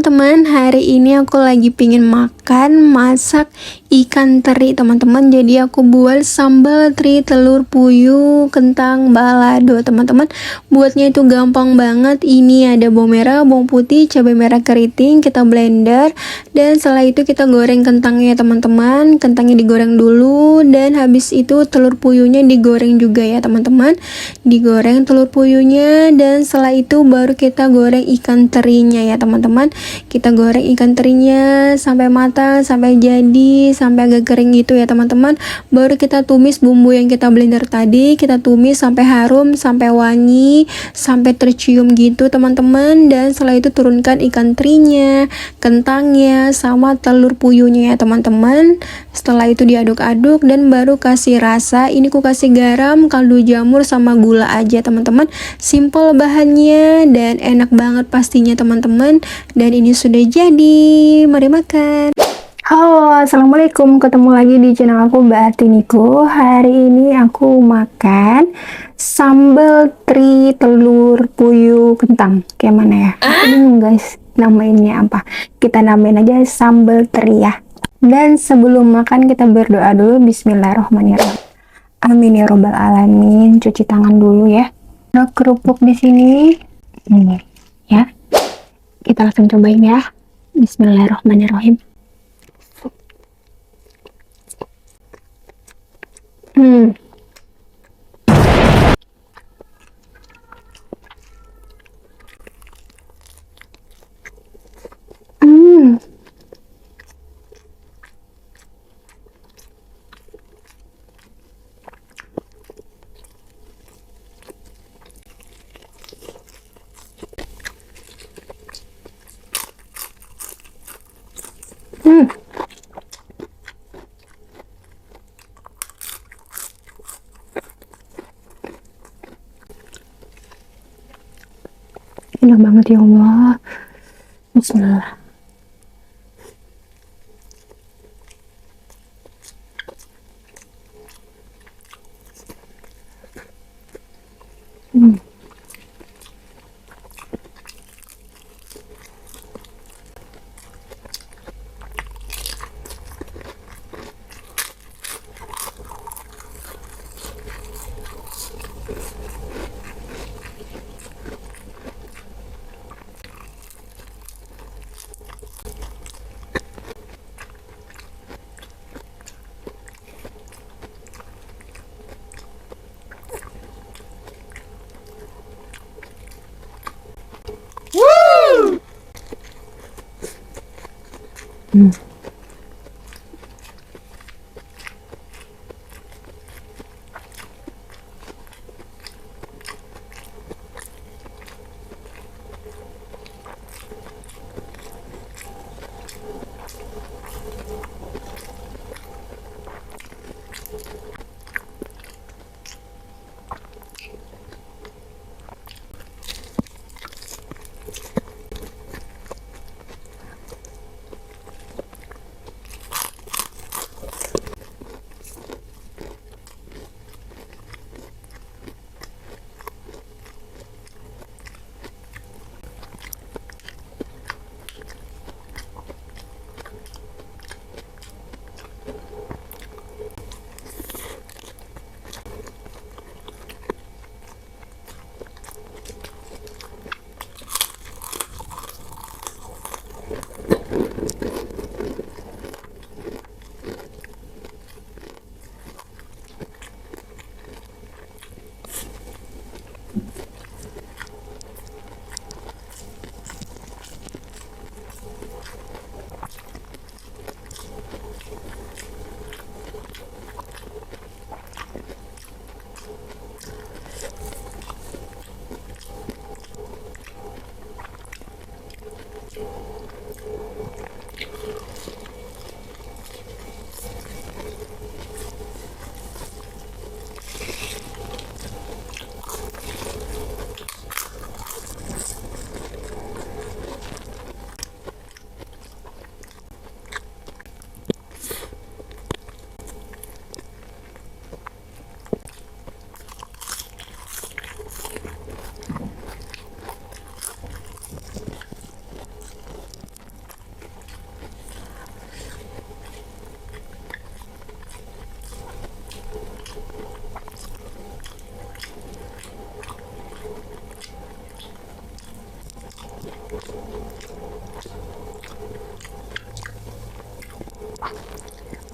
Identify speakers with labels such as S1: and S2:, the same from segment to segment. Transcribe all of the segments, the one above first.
S1: teman-teman, hari ini aku lagi pingin masak ikan teri teman-teman. Jadi aku buat sambal teri telur puyuh kentang balado teman-teman. Buatnya itu gampang banget. Ini ada bawang merah, bawang putih, cabai merah keriting, kita blender. Dan setelah itu kita goreng kentangnya teman-teman. Kentangnya digoreng dulu, dan habis itu telur puyuhnya digoreng juga ya teman-teman. Digoreng telur puyuhnya, dan setelah itu baru kita goreng ikan terinya ya teman-teman. Kita goreng ikan terinya sampai matang, sampai jadi, sampai agak kering gitu ya teman-teman. Baru kita tumis bumbu yang kita blender tadi, kita tumis sampai harum, sampai wangi, sampai tercium gitu teman-teman. Dan setelah itu turunkan ikan terinya, kentangnya, sama telur puyuhnya ya teman-teman. Setelah itu diaduk-aduk dan baru kasih rasa. Ini ku kasih garam, kaldu jamur, sama gula aja teman-teman. Simple bahannya dan enak banget pastinya teman-teman. Dan ini sudah jadi, mari makan. Halo, assalamualaikum, ketemu lagi di channel aku Mbak Artiniko. Hari ini aku makan sambal teri telur puyuh kentang. Kayak mana ya? Bingung guys, namainnya apa? Kita namain aja sambal teri ya. Dan sebelum makan kita berdoa dulu. Bismillahirrahmanirrahim. Amin ya robbal alamin. Cuci tangan dulu ya. Ada kerupuk di sini. Ini ya. Kita langsung cobain ya. Bismillahirrahmanirrahim. Hmm. Hmm. Hmm. Enak banget ya Allah. Bismillah. Hmm. Hmm.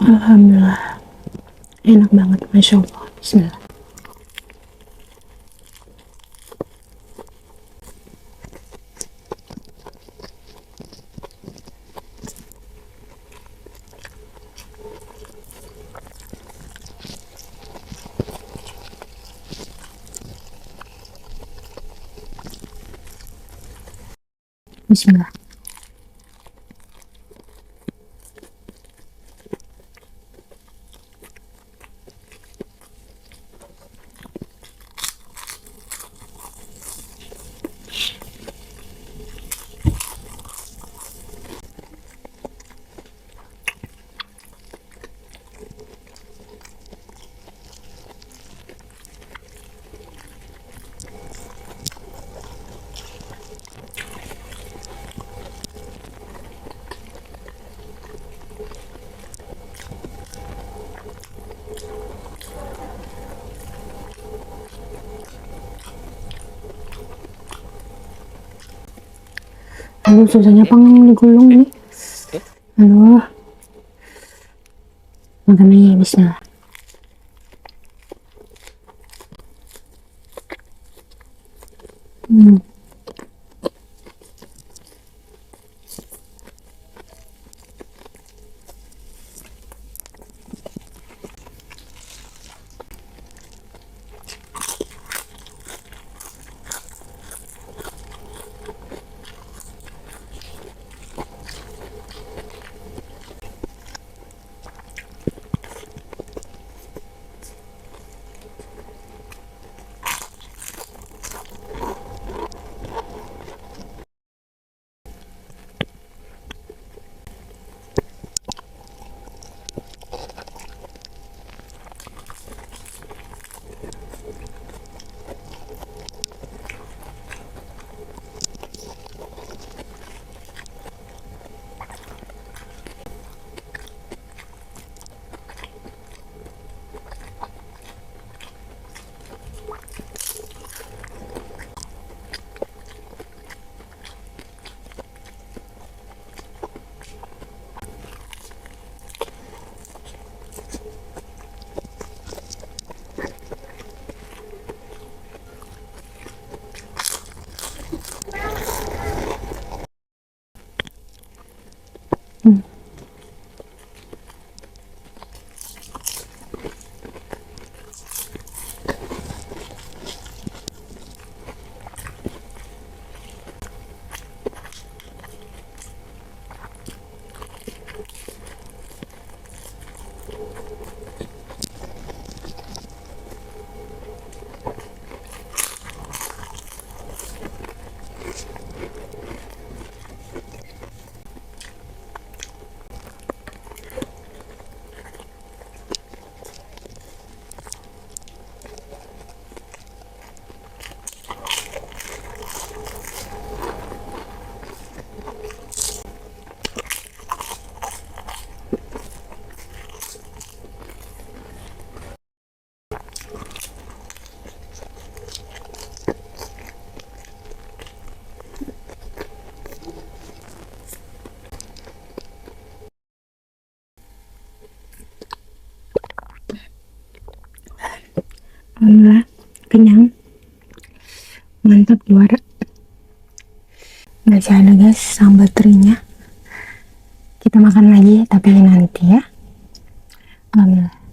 S1: Alhamdulillah, enak banget, Masya Allah. Bismillah. Bismillah. Aduh, susahnya pang digulung ini. Aduh. Makan aja, bismillah. Alhamdulillah, kenyang, mantap, juara. Masih ada guys sambal terinya, kita makan lagi tapi nanti ya. Alhamdulillah.